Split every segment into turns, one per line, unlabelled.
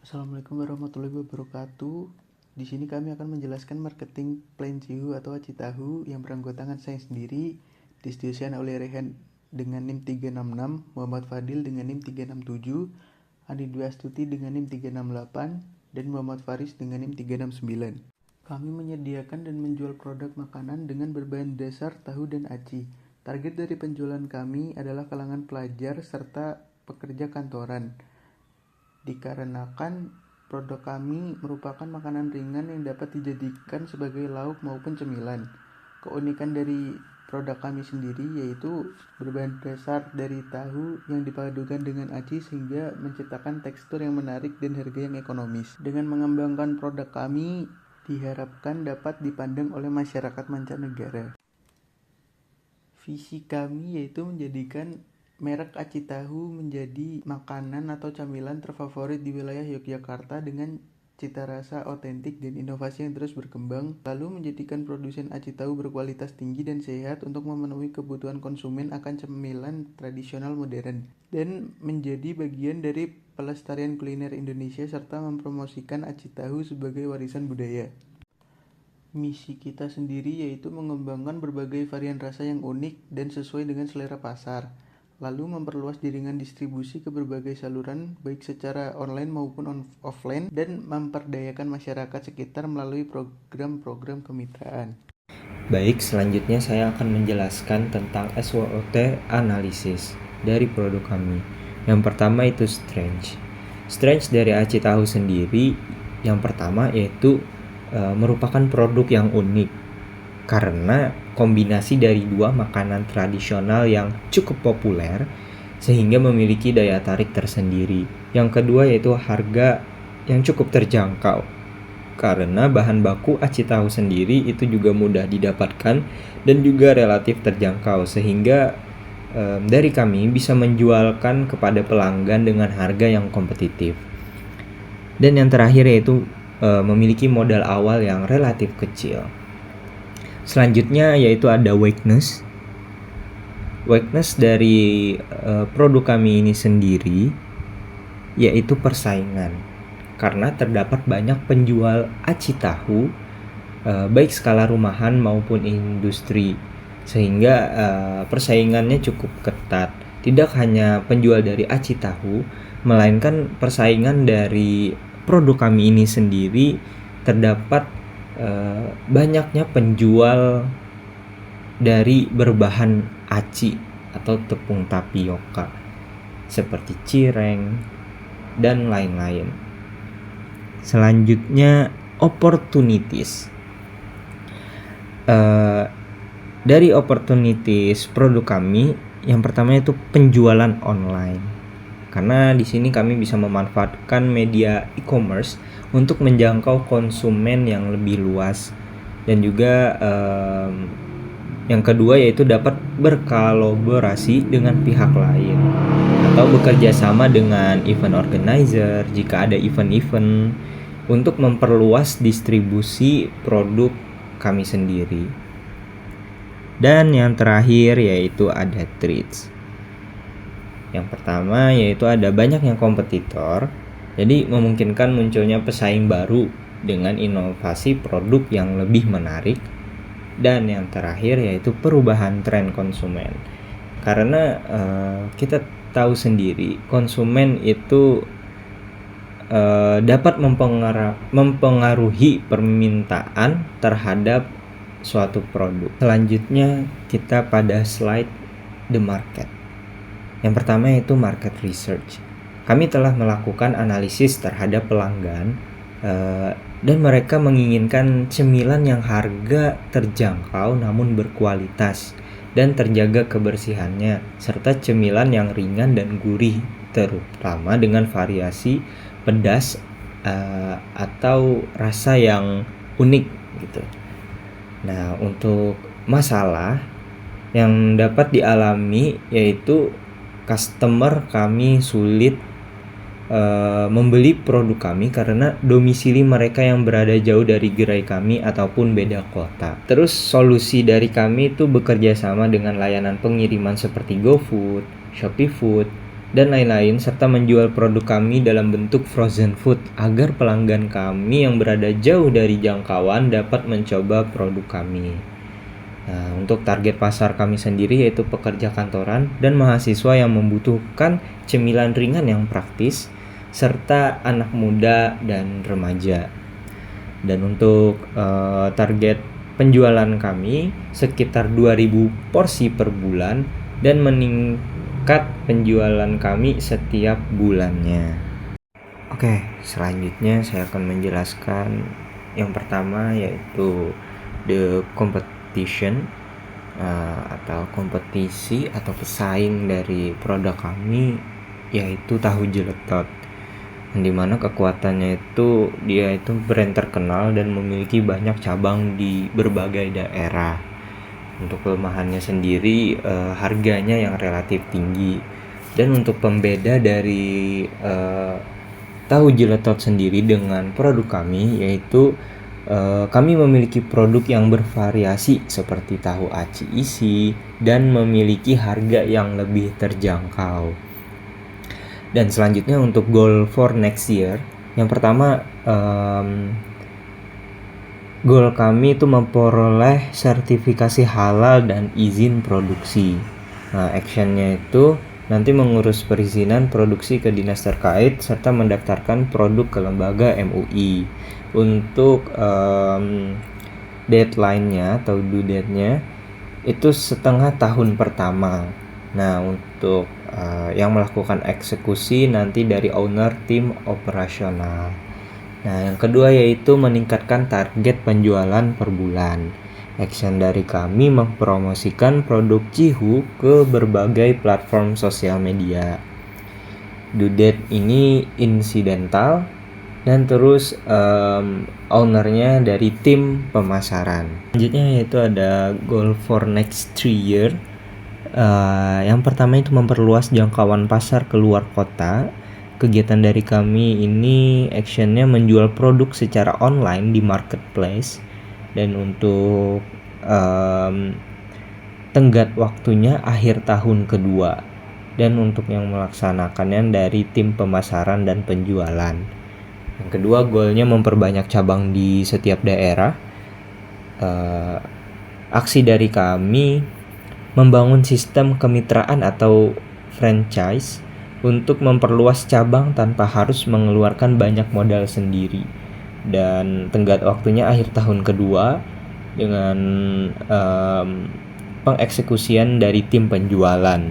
Assalamualaikum warahmatullahi wabarakatuh. Di sini kami akan menjelaskan marketing plan Cihu atau Aci Tahu yang beranggotakan saya sendiri, distribusikan oleh Rehan dengan NIM 366, Muhammad Fadil dengan NIM 367, Andi Dwi Astuti dengan NIM 368, dan Muhammad Faris dengan NIM 369. Kami menyediakan dan menjual produk makanan dengan berbahan dasar tahu dan aci. Target dari penjualan kami adalah kalangan pelajar serta pekerja kantoran. Dikarenakan produk kami merupakan makanan ringan yang dapat dijadikan sebagai lauk maupun cemilan. Keunikan dari produk kami sendiri yaitu berbahan dasar dari tahu yang dipadukan dengan aci sehingga menciptakan tekstur yang menarik dan harga yang ekonomis. Dengan mengembangkan produk kami diharapkan dapat dipandang oleh masyarakat mancanegara. Visi kami yaitu menjadikan merek Aci Tahu menjadi makanan atau camilan terfavorit di wilayah Yogyakarta dengan cita rasa otentik dan inovasi yang terus berkembang, lalu menjadikan produsen Aci Tahu berkualitas tinggi dan sehat untuk memenuhi kebutuhan konsumen akan cemilan tradisional modern, dan menjadi bagian dari pelestarian kuliner Indonesia serta mempromosikan Aci Tahu sebagai warisan budaya. Misi kita sendiri yaitu mengembangkan berbagai varian rasa yang unik dan sesuai dengan selera pasar, lalu memperluas jaringan distribusi ke berbagai saluran baik secara online maupun offline, dan memperdayakan masyarakat sekitar melalui program-program kemitraan.
Baik, selanjutnya saya akan menjelaskan tentang SWOT analisis dari produk kami. Yang pertama itu Strange. Strange dari Aci Tahu sendiri, yang pertama yaitu merupakan produk yang unik karena kombinasi dari dua makanan tradisional yang cukup populer sehingga memiliki daya tarik tersendiri. Yang kedua yaitu harga yang cukup terjangkau karena bahan baku Aci Tahu sendiri itu juga mudah didapatkan dan juga relatif terjangkau sehingga dari kami bisa menjualkan kepada pelanggan dengan harga yang kompetitif. Dan yang terakhir yaitu memiliki modal awal yang relatif kecil. Selanjutnya yaitu ada Wakeness. Wakeness dari produk kami ini sendiri yaitu persaingan, karena terdapat banyak penjual Aci Tahu baik skala rumahan maupun industri, sehingga persaingannya cukup ketat. Tidak hanya penjual dari Aci Tahu, melainkan persaingan dari produk kami ini sendiri terdapat banyaknya penjual dari berbahan aci atau tepung tapioka seperti cireng dan lain-lain. Selanjutnya opportunities. Dari opportunities produk kami, yang pertama itu penjualan online. Karena di sini kami bisa memanfaatkan media e-commerce untuk menjangkau konsumen yang lebih luas, dan juga yang kedua yaitu dapat berkolaborasi dengan pihak lain atau bekerja sama dengan event organizer jika ada event-event untuk memperluas distribusi produk kami sendiri. Dan yang terakhir yaitu ada treats. Yang pertama yaitu ada banyaknya kompetitor, jadi memungkinkan munculnya pesaing baru dengan inovasi produk yang lebih menarik. Dan yang terakhir yaitu perubahan tren konsumen, karena kita tahu sendiri konsumen itu dapat mempengaruhi permintaan terhadap suatu produk. Selanjutnya kita pada slide the market. Yang pertama yaitu market research. Kami telah melakukan analisis terhadap pelanggan dan mereka menginginkan cemilan yang harga terjangkau namun berkualitas dan terjaga kebersihannya, serta cemilan yang ringan dan gurih, terutama dengan variasi pedas atau rasa yang unik gitu. Nah, untuk masalah yang dapat dialami yaitu customer kami sulit membeli produk kami karena domisili mereka yang berada jauh dari gerai kami ataupun beda kota. Terus solusi dari kami itu bekerja sama dengan layanan pengiriman seperti GoFood, Shopee Food, dan lain-lain, serta menjual produk kami dalam bentuk frozen food agar pelanggan kami yang berada jauh dari jangkauan dapat mencoba produk kami. Nah, untuk target pasar kami sendiri yaitu pekerja kantoran dan mahasiswa yang membutuhkan cemilan ringan yang praktis, serta anak muda dan remaja. Dan untuk target penjualan kami sekitar 2000 porsi per bulan dan meningkat penjualan kami setiap bulannya. Oke, selanjutnya saya akan menjelaskan yang pertama yaitu the competition atau kompetisi atau pesaing dari produk kami yaitu tahu jeletot, di mana kekuatannya itu dia itu brand terkenal dan memiliki banyak cabang di berbagai daerah. Untuk kelemahannya sendiri harganya yang relatif tinggi, dan untuk pembeda dari tahu jeletot sendiri dengan produk kami yaitu kami memiliki produk yang bervariasi seperti tahu aci isi dan memiliki harga yang lebih terjangkau. Dan selanjutnya untuk goal for next year, yang pertama goal kami itu memperoleh sertifikasi halal dan izin produksi. Nah, actionnya itu nanti mengurus perizinan produksi ke dinas terkait serta mendaftarkan produk ke lembaga MUI. Untuk deadline-nya atau due date-nya itu setengah tahun pertama. Nah, untuk yang melakukan eksekusi nanti dari owner tim operasional. Nah, yang kedua yaitu meningkatkan target penjualan per bulan. Action dari kami mempromosikan produk Cihu ke berbagai platform sosial media. Due date ini insidental dan terus ownernya dari tim pemasaran. Selanjutnya yaitu ada goal for next 3 year. Yang pertama itu memperluas jangkauan pasar keluar kota. Kegiatan dari kami ini actionnya menjual produk secara online di marketplace, dan untuk tenggat waktunya akhir tahun kedua, dan untuk yang melaksanakannya dari tim pemasaran dan penjualan. Yang kedua, goalnya memperbanyak cabang di setiap daerah. Aksi dari kami membangun sistem kemitraan atau franchise untuk memperluas cabang tanpa harus mengeluarkan banyak modal sendiri, dan tenggat waktunya akhir tahun kedua dengan pengeksekusian dari tim penjualan.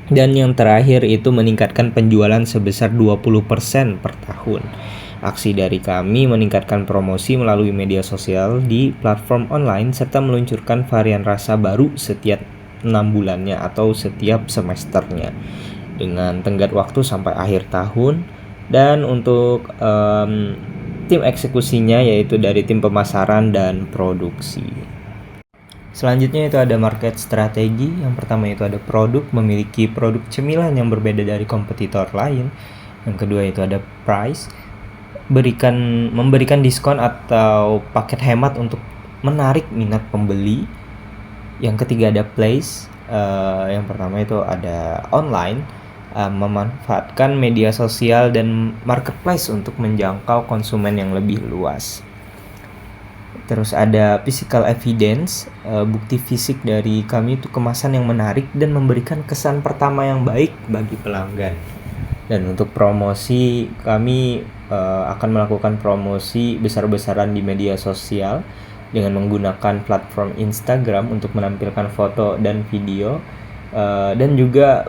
Dan yang terakhir itu meningkatkan penjualan sebesar 20% per tahun. Aksi dari kami meningkatkan promosi melalui media sosial di platform online serta meluncurkan varian rasa baru setiap 6 bulannya atau setiap semesternya dengan tenggat waktu sampai akhir tahun. Dan untuk tim eksekusinya yaitu dari tim pemasaran dan produksi. Selanjutnya itu ada market strategi. Yang pertama itu ada produk, memiliki produk cemilan yang berbeda dari kompetitor lain. Yang kedua itu ada price, memberikan diskon atau paket hemat untuk menarik minat pembeli. Yang ketiga ada place. Yang pertama itu ada online, memanfaatkan media sosial dan marketplace untuk menjangkau konsumen yang lebih luas. Terus ada physical evidence, bukti fisik dari kami itu kemasan yang menarik dan memberikan kesan pertama yang baik bagi pelanggan. Dan untuk promosi, kami akan melakukan promosi besar-besaran di media sosial dengan menggunakan platform Instagram untuk menampilkan foto dan video, dan juga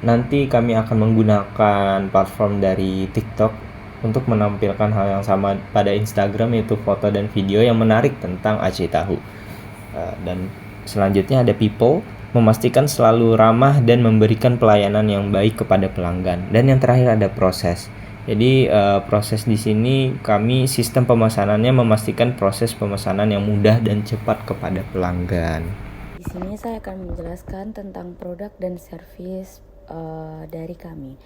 nanti kami akan menggunakan platform dari TikTok untuk menampilkan hal yang sama pada Instagram, yaitu foto dan video yang menarik tentang aci tahu. Dan selanjutnya ada people, memastikan selalu ramah dan memberikan pelayanan yang baik kepada pelanggan. Dan yang terakhir ada proses. Jadi proses di sini kami sistem pemesanannya memastikan proses pemesanan yang mudah dan cepat kepada pelanggan.
Di sini saya akan menjelaskan tentang produk dan servis dari kami.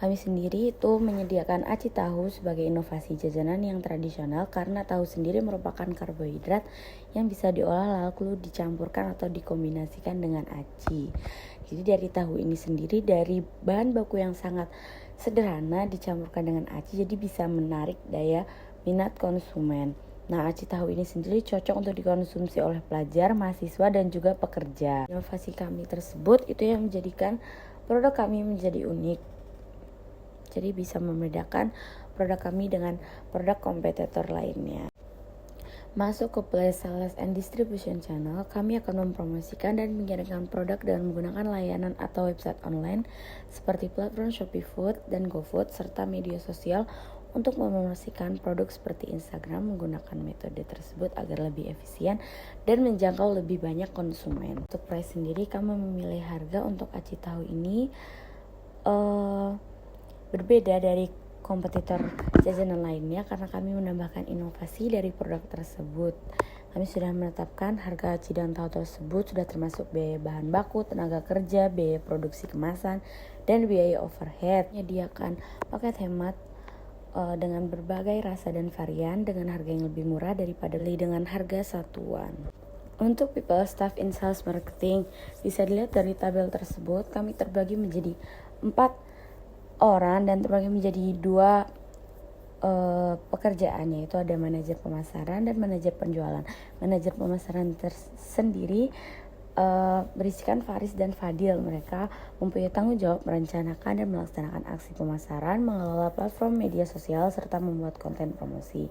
Kami sendiri itu menyediakan aci tahu sebagai inovasi jajanan yang tradisional karena tahu sendiri merupakan karbohidrat yang bisa diolah lalu dicampurkan atau dikombinasikan dengan aci. Jadi dari tahu ini sendiri dari bahan baku yang sangat sederhana dicampurkan dengan aci, jadi bisa menarik daya minat konsumen. Nah, aci tahu ini sendiri cocok untuk dikonsumsi oleh pelajar, mahasiswa, dan juga pekerja. Inovasi kami tersebut itu yang menjadikan produk kami menjadi unik. Jadi bisa membedakan produk kami dengan produk kompetitor lainnya. Masuk ke Play Sales and Distribution Channel, kami akan mempromosikan dan mengirimkan produk dengan menggunakan layanan atau website online seperti platform Shopee Food dan GoFood serta media sosial untuk mempromosikan produk seperti Instagram menggunakan metode tersebut agar lebih efisien dan menjangkau lebih banyak konsumen. Untuk price sendiri, kami memilih harga untuk aci tahu ini berbeda dari kompetitor jajanan lainnya karena kami menambahkan inovasi dari produk tersebut. Kami sudah menetapkan harga aci dan tahu tersebut sudah termasuk biaya bahan baku, tenaga kerja, biaya produksi kemasan, dan biaya overhead. Menyediakan paket hemat dengan berbagai rasa dan varian dengan harga yang lebih murah daripada beli dengan harga satuan. Untuk people, staff in sales marketing, bisa dilihat dari tabel tersebut, kami terbagi menjadi 4 orang dan terbagi menjadi 2 pekerjaan, yaitu ada manajer pemasaran dan manajer penjualan. Manajer pemasaran tersendiri berisikan Faris dan Fadil. Mereka mempunyai tanggung jawab merencanakan dan melaksanakan aksi pemasaran, mengelola platform media sosial, serta membuat konten promosi.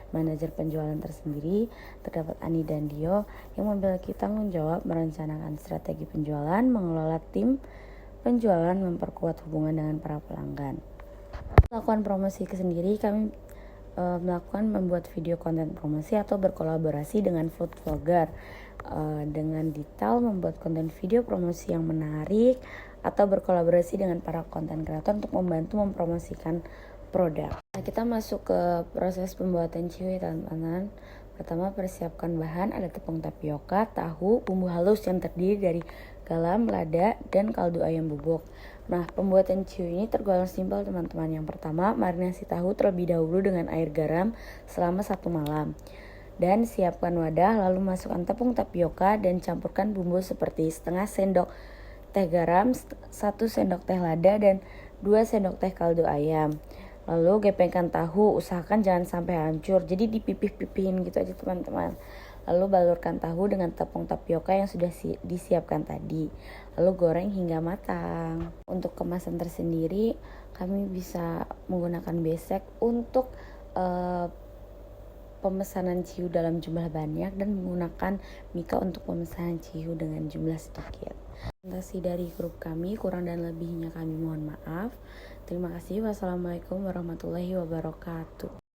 Manajer penjualan tersendiri terdapat Ani dan Dio yang memiliki tanggung jawab merencanakan strategi penjualan, mengelola tim penjualan, memperkuat hubungan dengan para pelanggan. Melakukan promosi sendiri, kami melakukan membuat video konten promosi atau berkolaborasi dengan food vlogger dengan detail membuat konten video promosi yang menarik atau berkolaborasi dengan para konten kreator untuk membantu mempromosikan produk. Nah, kita masuk ke proses pembuatan cihui, teman-teman. Pertama, persiapkan bahan, ada tepung tapioka, tahu, bumbu halus yang terdiri dari garam, lada, dan kaldu ayam bubuk. Nah, pembuatan cihui ini tergolong simpel, teman-teman. Yang pertama, marinasi tahu terlebih dahulu dengan air garam selama 1 malam. Dan siapkan wadah, lalu masukkan tepung tapioka dan campurkan bumbu seperti setengah sendok teh garam, 1 sendok teh lada, dan 2 sendok teh kaldu ayam. Lalu gepengkan tahu, usahakan jangan sampai hancur, jadi dipipih-pipihin gitu aja, teman-teman. Lalu balurkan tahu dengan tepung tapioka yang sudah disiapkan tadi. Lalu goreng hingga matang. Untuk kemasan tersendiri, kami bisa menggunakan besek untuk pemesanan cihu dalam jumlah banyak dan menggunakan Mika untuk pemesanan cihu dengan jumlah sedikit. Presentasi dari grup kami, kurang dan lebihnya kami mohon maaf. Terima kasih. Wassalamualaikum warahmatullahi wabarakatuh.